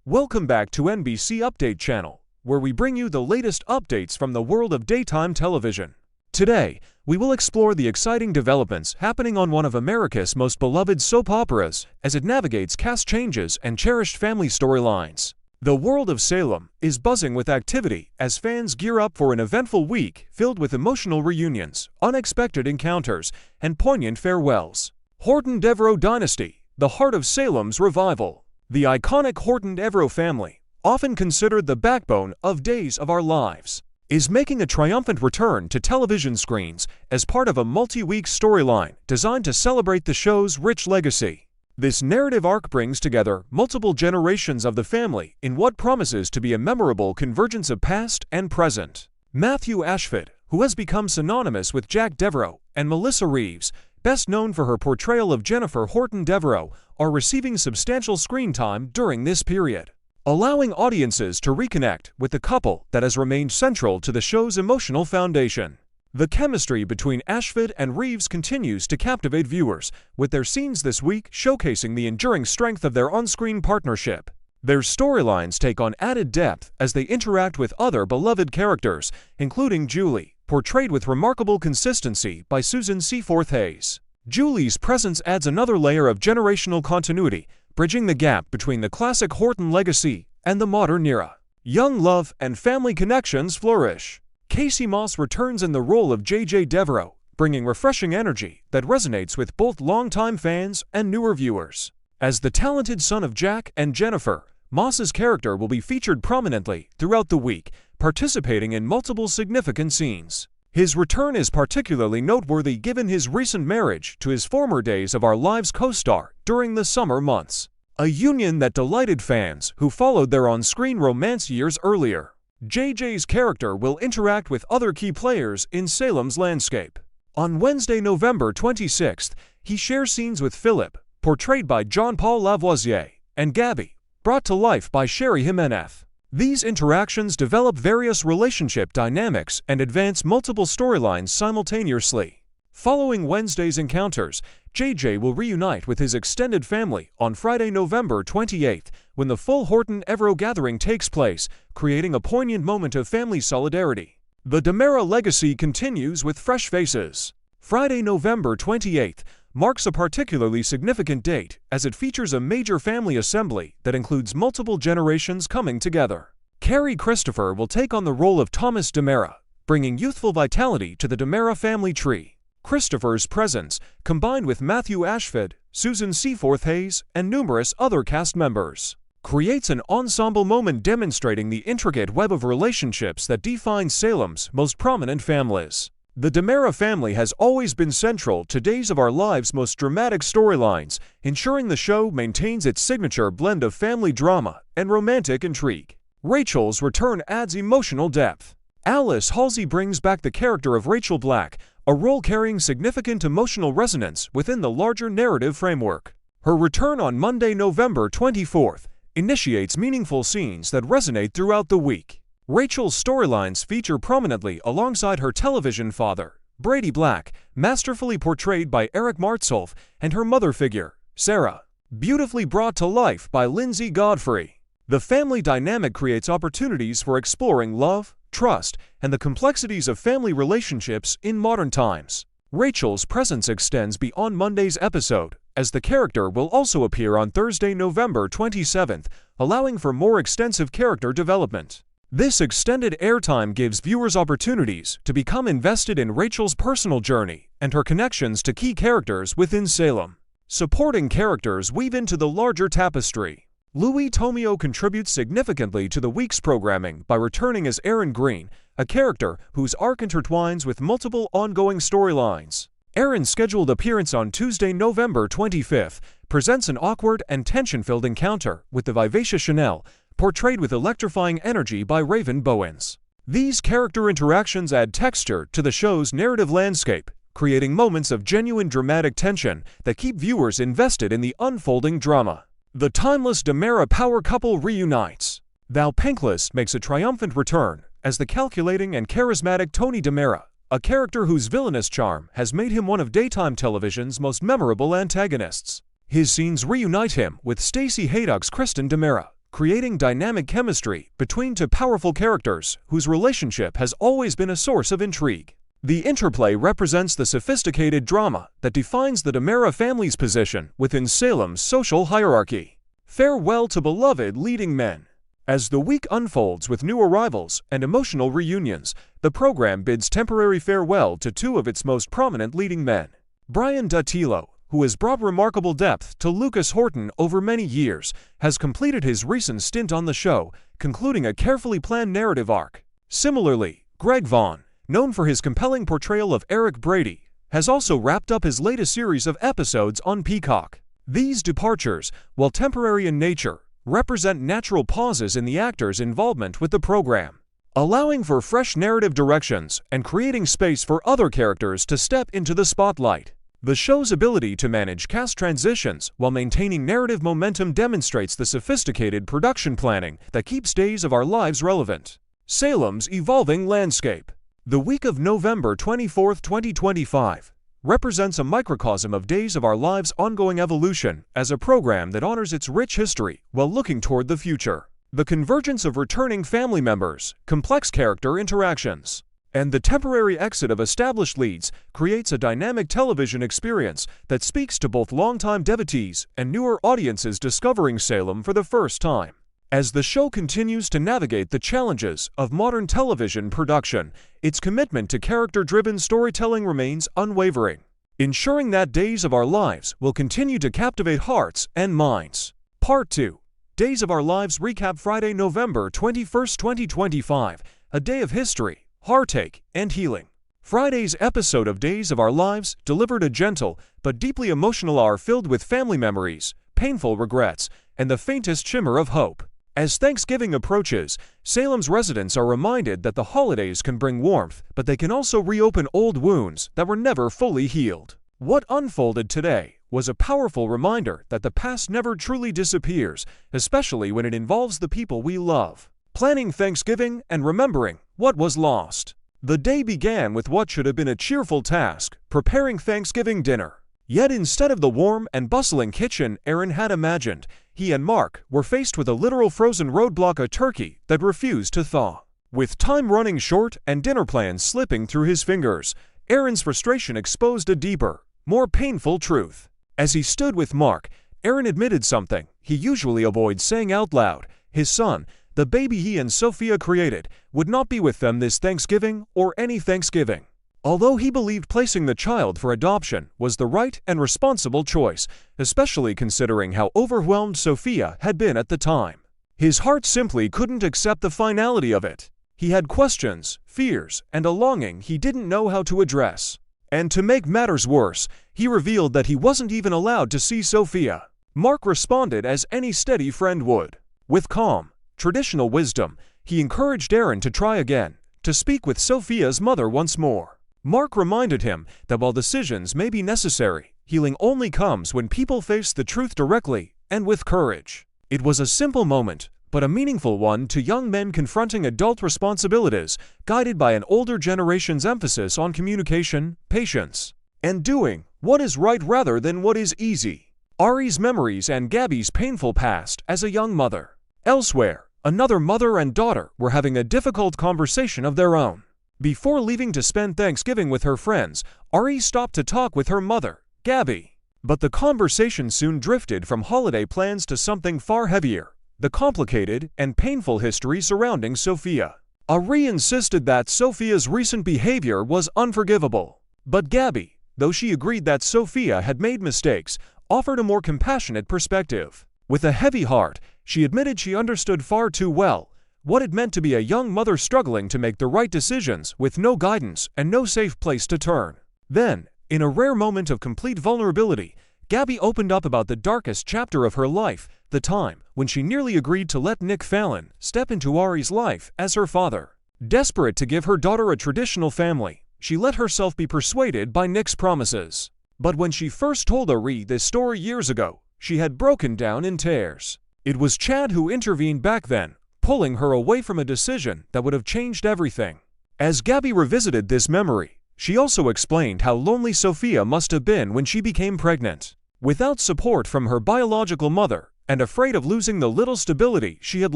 Welcome back to NBC Update channel, where we bring you the latest updates from the world of daytime television. Today, we will explore the exciting developments happening on one of America's most beloved soap operas as it navigates cast changes and cherished family storylines. The world of Salem is buzzing with activity as fans gear up for an eventful week filled with emotional reunions, unexpected encounters, and poignant farewells. Horton Devereux Dynasty, the heart of Salem's revival. The iconic Horton Devereux family, often considered the backbone of Days of Our Lives, is making a triumphant return to television screens as part of a multi-week storyline designed to celebrate the show's rich legacy. This narrative arc brings together multiple generations of the family in what promises to be a memorable convergence of past and present. Matthew Ashford, who has become synonymous with Jack Devereux, and Melissa Reeves, best known for her portrayal of Jennifer Horton Devereux, are receiving substantial screen time during this period, allowing audiences to reconnect with the couple that has remained central to the show's emotional foundation. The chemistry between Ashford and Reeves continues to captivate viewers, with their scenes this week showcasing the enduring strength of their on-screen partnership. Their storylines take on added depth as they interact with other beloved characters, including Julie, portrayed with remarkable consistency by Susan Seaforth Hayes. Julie's presence adds another layer of generational continuity, bridging the gap between the classic Horton legacy and the modern era. Young love and family connections flourish. Casey Moss returns in the role of J.J. Devereux, bringing refreshing energy that resonates with both longtime fans and newer viewers. As the talented son of Jack and Jennifer, Moss's character will be featured prominently throughout the week, participating in multiple significant scenes. His return is particularly noteworthy given his recent marriage to his former Days of Our Lives co-star during the summer months, a union that delighted fans who followed their on-screen romance years earlier. JJ's character will interact with other key players in Salem's landscape. On Wednesday, November 26th, he shares scenes with Philip, portrayed by Jean-Paul Lavoisier, and Gabby, brought to life by Sherry Jimenez. These interactions develop various relationship dynamics and advance multiple storylines simultaneously. Following Wednesday's encounters, JJ will reunite with his extended family on Friday, November 28th, when the full Horton Devereux gathering takes place, creating a poignant moment of family solidarity. The DiMera legacy continues with fresh faces. Friday, November 28th, marks a particularly significant date as it features a major family assembly that includes multiple generations coming together. Carrie Christopher will take on the role of Thomas DiMera, bringing youthful vitality to the DiMera family tree. Christopher's presence, combined with Matthew Ashford, Susan Seaforth Hayes, and numerous other cast members, creates an ensemble moment demonstrating the intricate web of relationships that define Salem's most prominent families. The DiMera family has always been central to Days of Our Lives' most dramatic storylines, ensuring the show maintains its signature blend of family drama and romantic intrigue. Rachel's return adds emotional depth. Alice Halsey brings back the character of Rachel Black, a role carrying significant emotional resonance within the larger narrative framework. Her return on Monday, November 24th, initiates meaningful scenes that resonate throughout the week. Rachel's storylines feature prominently alongside her television father, Brady Black, masterfully portrayed by Eric Martsolf, and her mother figure, Sarah, beautifully brought to life by Lindsay Godfrey. The family dynamic creates opportunities for exploring love, trust, and the complexities of family relationships in modern times. Rachel's presence extends beyond Monday's episode, as the character will also appear on Thursday, November 27th, allowing for more extensive character development. This extended airtime gives viewers opportunities to become invested in Rachel's personal journey and her connections to key characters within Salem. Supporting characters weave into the larger tapestry. Louis Tomeo contributes significantly to the week's programming by returning as Aaron Green, a character whose arc intertwines with multiple ongoing storylines. Aaron's scheduled appearance on Tuesday, November 25th, presents an awkward and tension-filled encounter with the vivacious Chanel, portrayed with electrifying energy by Raven Bowens. These character interactions add texture to the show's narrative landscape, creating moments of genuine dramatic tension that keep viewers invested in the unfolding drama. The timeless DiMera power couple reunites. Val Penkless makes a triumphant return as the calculating and charismatic Tony DiMera, a character whose villainous charm has made him one of daytime television's most memorable antagonists. His scenes reunite him with Stacey Haydock's Kristen DiMera, creating dynamic chemistry between two powerful characters whose relationship has always been a source of intrigue. The interplay represents the sophisticated drama that defines the Demera family's position within Salem's social hierarchy. Farewell to beloved leading men. As the week unfolds with new arrivals and emotional reunions, the program bids temporary farewell to two of its most prominent leading men. Brian Dattilo, who has brought remarkable depth to Lucas Horton over many years, has completed his recent stint on the show, concluding a carefully planned narrative arc. Similarly, Greg Vaughn, known for his compelling portrayal of Eric Brady, has also wrapped up his latest series of episodes on Peacock. These departures, while temporary in nature, represent natural pauses in the actors' involvement with the program, allowing for fresh narrative directions and creating space for other characters to step into the spotlight. The show's ability to manage cast transitions while maintaining narrative momentum demonstrates the sophisticated production planning that keeps Days of Our Lives relevant. Salem's evolving landscape. The week of November 24, 2025, represents a microcosm of Days of Our Lives' ongoing evolution as a program that honors its rich history while looking toward the future. The convergence of returning family members, complex character interactions, and the temporary exit of established leads creates a dynamic television experience that speaks to both longtime devotees and newer audiences discovering Salem for the first time. As the show continues to navigate the challenges of modern television production, its commitment to character-driven storytelling remains unwavering, ensuring that Days of Our Lives will continue to captivate hearts and minds. Part 2. Days of Our Lives Recap. Friday, November 21, 2025, a day of history, heartache, and healing. Friday's episode of Days of Our Lives delivered a gentle but deeply emotional hour filled with family memories, painful regrets, and the faintest shimmer of hope. As Thanksgiving approaches, Salem's residents are reminded that the holidays can bring warmth, but they can also reopen old wounds that were never fully healed. What unfolded today was a powerful reminder that the past never truly disappears, especially when it involves the people we love. Planning Thanksgiving and remembering what was lost. The day began with what should have been a cheerful task, preparing Thanksgiving dinner. Yet instead of the warm and bustling kitchen Aaron had imagined, he and Mark were faced with a literal frozen roadblock, a turkey that refused to thaw. With time running short and dinner plans slipping through his fingers, Aaron's frustration exposed a deeper, more painful truth. As he stood with Mark, Aaron admitted something he usually avoids saying out loud. His son, the baby he and Sophia created, would not be with them this Thanksgiving or any Thanksgiving. Although he believed placing the child for adoption was the right and responsible choice, especially considering how overwhelmed Sophia had been at the time, his heart simply couldn't accept the finality of it. He had questions, fears, and a longing he didn't know how to address. And to make matters worse, he revealed that he wasn't even allowed to see Sophia. Mark responded as any steady friend would. With calm, traditional wisdom, he encouraged Aaron to try again, to speak with Sophia's mother once more. Mark reminded him that while decisions may be necessary, healing only comes when people face the truth directly and with courage. It was a simple moment, but a meaningful one to young men confronting adult responsibilities, guided by an older generation's emphasis on communication, patience, and doing what is right rather than what is easy. Ari's memories and Gabby's painful past as a young mother. Elsewhere, another mother and daughter were having a difficult conversation of their own. Before leaving to spend Thanksgiving with her friends, Ari stopped to talk with her mother, Gabby. But the conversation soon drifted from holiday plans to something far heavier, the complicated and painful history surrounding Sophia. Ari insisted that Sophia's recent behavior was unforgivable. But Gabby, though she agreed that Sophia had made mistakes, offered a more compassionate perspective. With a heavy heart, she admitted she understood far too well what it meant to be a young mother struggling to make the right decisions with no guidance and no safe place to turn. Then, in a rare moment of complete vulnerability, Gabby opened up about the darkest chapter of her life, the time when she nearly agreed to let Nick Fallon step into Ari's life as her father. Desperate to give her daughter a traditional family, she let herself be persuaded by Nick's promises. But when she first told Ari this story years ago, she had broken down in tears. It was Chad who intervened back then, pulling her away from a decision that would have changed everything. As Gabby revisited this memory, she also explained how lonely Sophia must have been when she became pregnant. Without support from her biological mother, and afraid of losing the little stability she had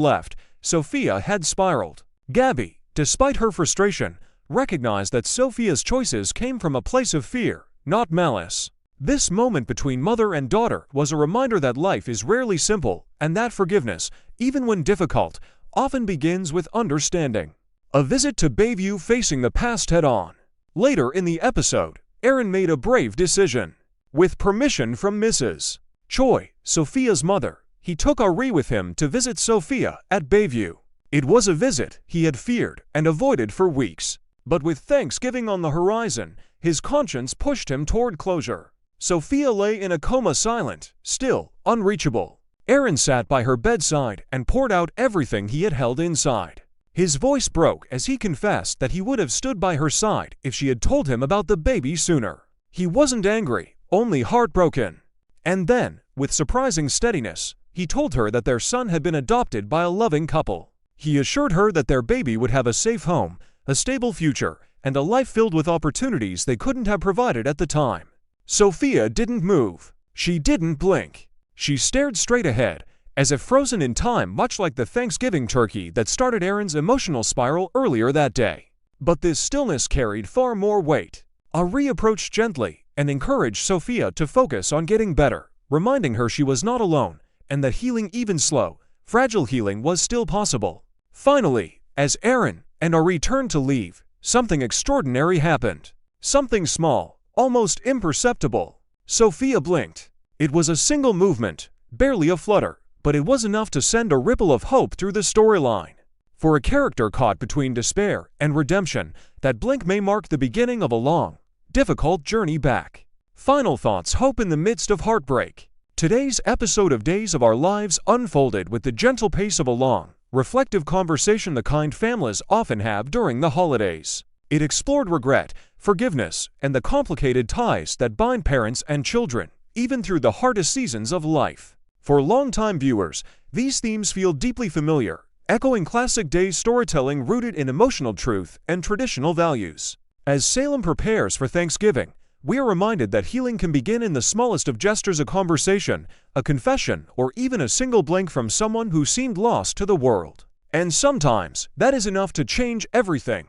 left, Sophia had spiraled. Gabby, despite her frustration, recognized that Sophia's choices came from a place of fear, not malice. This moment between mother and daughter was a reminder that life is rarely simple, and that forgiveness, even when difficult, often begins with understanding. A visit to Bayview facing the past head-on. Later in the episode, Aaron made a brave decision. With permission from Mrs. Choi, Sophia's mother, he took Ari with him to visit Sophia at Bayview. It was a visit he had feared and avoided for weeks. But with Thanksgiving on the horizon, his conscience pushed him toward closure. Sophia lay in a coma, silent, still, unreachable. Aaron sat by her bedside and poured out everything he had held inside. His voice broke as he confessed that he would have stood by her side if she had told him about the baby sooner. He wasn't angry, only heartbroken. And then, with surprising steadiness, he told her that their son had been adopted by a loving couple. He assured her that their baby would have a safe home, a stable future, and a life filled with opportunities they couldn't have provided at the time. Sophia didn't move. She didn't blink. She stared straight ahead, as if frozen in time, much like the Thanksgiving turkey that started Aaron's emotional spiral earlier that day. But this stillness carried far more weight. Ari approached gently and encouraged Sophia to focus on getting better, reminding her she was not alone and that healing, even slow, fragile healing, was still possible. Finally, as Aaron and Ari turned to leave, something extraordinary happened. Something small, almost imperceptible. Sophia blinked. It was a single movement, barely a flutter, but it was enough to send a ripple of hope through the storyline. For a character caught between despair and redemption, that blink may mark the beginning of a long, difficult journey back. Final thoughts: hope in the midst of heartbreak. Today's episode of Days of Our Lives unfolded with the gentle pace of a long, reflective conversation, the kind families often have during the holidays. It explored regret, forgiveness, and the complicated ties that bind parents and children, even through the hardest seasons of life. For longtime viewers, these themes feel deeply familiar, echoing classic Days storytelling rooted in emotional truth and traditional values. As Salem prepares for Thanksgiving, we are reminded that healing can begin in the smallest of gestures: a conversation, a confession, or even a single blink from someone who seemed lost to the world. And sometimes, that is enough to change everything.